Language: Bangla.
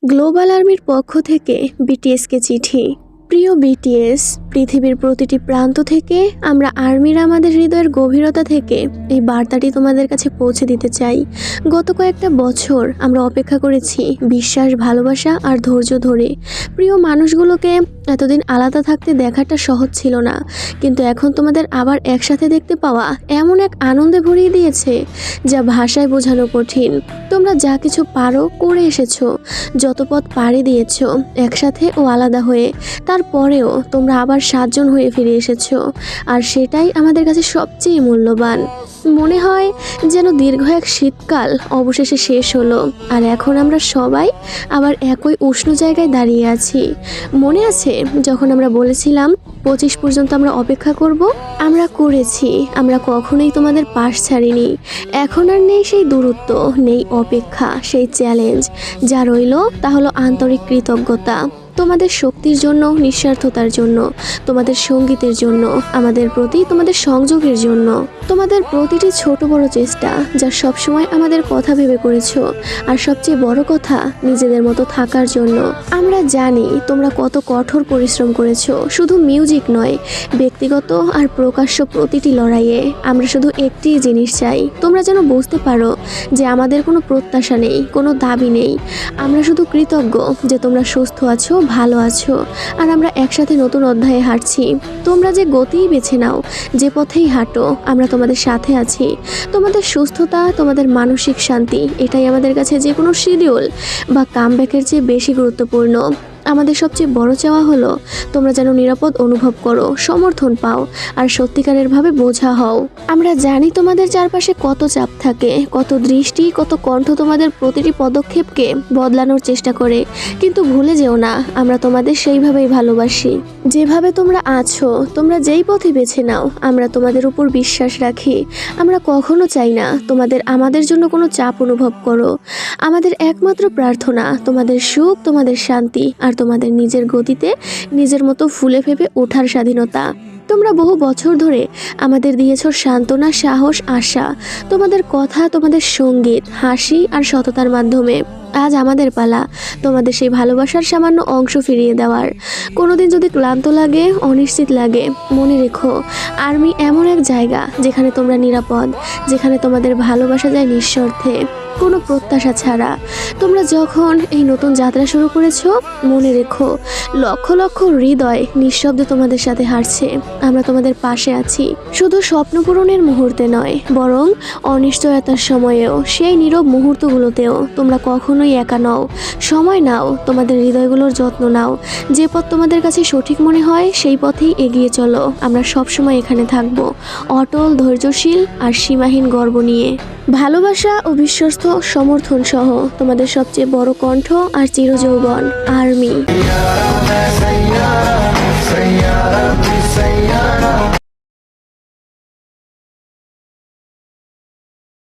গ্লোবাল আর্মির পক্ষ থেকে বিটিএসকে চিঠি। প্রিয় বিটিএস, পৃথিবীর প্রতিটি প্রান্ত থেকে আমরা আর্মিরা আমাদের হৃদয়ের গভীরতা থেকে এই বার্তাটি তোমাদের কাছে পৌঁছে দিতে চাই। গত কয়েকটা বছর আমরা অপেক্ষা করেছি বিশ্বাস, ভালোবাসা আর ধৈর্য ধরে। প্রিয় মানুষগুলোকে এতদিন আলাদা থাকতে দেখাটা সহজ ছিল না, কিন্তু এখন তোমাদের আবার একসাথে দেখতে পাওয়া এমন এক আনন্দে ভরিয়ে দিয়েছে যা ভাষায় বোঝানো কঠিন। তোমরা যা কিছু পারো করে এসেছো, যত পথ পাড়ি দিয়েছো একসাথে ও আলাদা হয়ে, তারপরেও তোমরা আবার 7 জন হয়ে ফিরে এসেছো, আর সেটাই আমাদের কাছে সবচেয়ে মূল্যবান। মনে হয় যেন দীর্ঘ এক শীতকাল অবশেষে শেষ হলো, আর এখন আমরা সবাই আবার একই উষ্ণ জায়গায় দাঁড়িয়ে আছি। মনে আছে যখন আমরা বলেছিলাম 25 পর্যন্ত আমরা অপেক্ষা করব? আমরা করেছি, আমরা কখনোই তোমাদের পাশ ছাড়িনি। এখন আর নেই সেই দূরত্ব, নেই অপেক্ষা, সেই চ্যালেঞ্জ। যা রইল তা হলো আন্তরিক কৃতজ্ঞতা, তোমাদের শক্তির জন্য, নিঃস্বার্থতার জন্য, তোমাদের সঙ্গীতের জন্য, আমাদের প্রতি তোমাদের সংযোগের জন্য, তোমাদের প্রতিটি ছোট বড় চেষ্টা যা সবসময় আমাদের কথা ভেবে করেছো, আর সবচেয়ে বড় কথা নিজেদের মতো থাকার জন্য। আমরা জানি তোমরা কত কঠোর পরিশ্রম করেছো, শুধু মিউজিক নয়, ব্যক্তিগত আর প্রকাশ্য প্রতিটি লড়াইয়ে। আমরা শুধু একটি জিনিস চাই, তোমরা যেন বুঝতে পারো যে আমাদের কোনো প্রত্যাশা নেই, কোনো দাবি নেই। আমরা শুধু কৃতজ্ঞ যে তোমরা সুস্থ আছো, ভালো আছো, আর আমরা একসাথে নতুন অধ্যায়ে হাঁটছি। তোমরা যে গতিই বেছে নাও, যে পথেই হাঁটো, আমরা তোমাদের সাথে আছি। তোমাদের সুস্থতা, তোমাদের মানসিক শান্তি, এটাই আমাদের কাছে যে কোনো শিডিউল বা কামব্যাকের চেয়ে বেশি গুরুত্বপূর্ণ। আমাদের সবচেয়ে বড় চাওয়া হলো তোমরা যেন নিরাপদ অনুভব করো, সমর্থন পাও, আর সত্যিকারের ভাবে বোঝা হও। আমরা জানি তোমাদের চারপাশে কত চাপ থাকে, কত দৃষ্টি, কত কণ্ঠ তোমাদের প্রতিটি পদক্ষেপকে বদলানোর চেষ্টা করে, কিন্তু ভুলে যেও না আমরা তোমাদের সেইভাবেই ভালোবাসি। যেভাবে তোমরা আছো, তোমরা যেই পথে বেছে নাও, আমরা তোমাদের উপর বিশ্বাস রাখি। আমরা কখনো চাই না তোমাদের আমাদের জন্য কোনো চাপ অনুভব করো। আমাদের একমাত্র প্রার্থনা তোমাদের সুখ, তোমাদের শান্তি, আর তোমাদের নিজের গতিতে নিজের মতো ফুলে ফেপে ওঠার স্বাধীনতা। তোমরা বহু বছর ধরে আমাদের দিয়েছো সান্ত্বনা, সাহস, আশা। তোমাদের কথা, তোমাদের সঙ্গীত, হাসি আর সততার মাধ্যমে আজ আমাদের পালা তোমাদের সেই ভালোবাসার সামান্য অংশ ফিরিয়ে দেওয়ার। কোনোদিন যদি ক্লান্ত লাগে, অনিশ্চিত লাগে, মনে রেখো আর্মি এমন এক জায়গা যেখানে তোমরা নিরাপদ, যেখানে তোমাদের ভালোবাসা যায় নিঃস্বার্থে, কোনো প্রত্যাশা ছাড়া। তোমরা যখন এই নতুন যাত্রা শুরু করেছো, মনে রেখো লক্ষ লক্ষ হৃদয় নিঃশব্দে তোমাদের সাথে হাঁটছে। আমরা তোমাদের পাশে আছি, শুধু স্বপ্ন পূরণের মুহূর্তে নয়, বরং অনিশ্চয়তার সময়েও, সেই নীরব মুহূর্তগুলোতেও। তোমরা কখনোই একা নও। সময় নাও, তোমাদের হৃদয়গুলোর যত্ন নাও। যে পথ তোমাদের কাছে সঠিক মনে হয় সেই পথেই এগিয়ে চলো। আমরা সবসময় এখানে থাকবো, অটল, ধৈর্যশীল আর সীমাহীন গর্ব নিয়ে। ভালোবাসা ও বিশ্বস্ত সমর্থন সহ তোমাদের সবচেয়ে বড় কণ্ঠ আর চিরযৌবন আর্মি।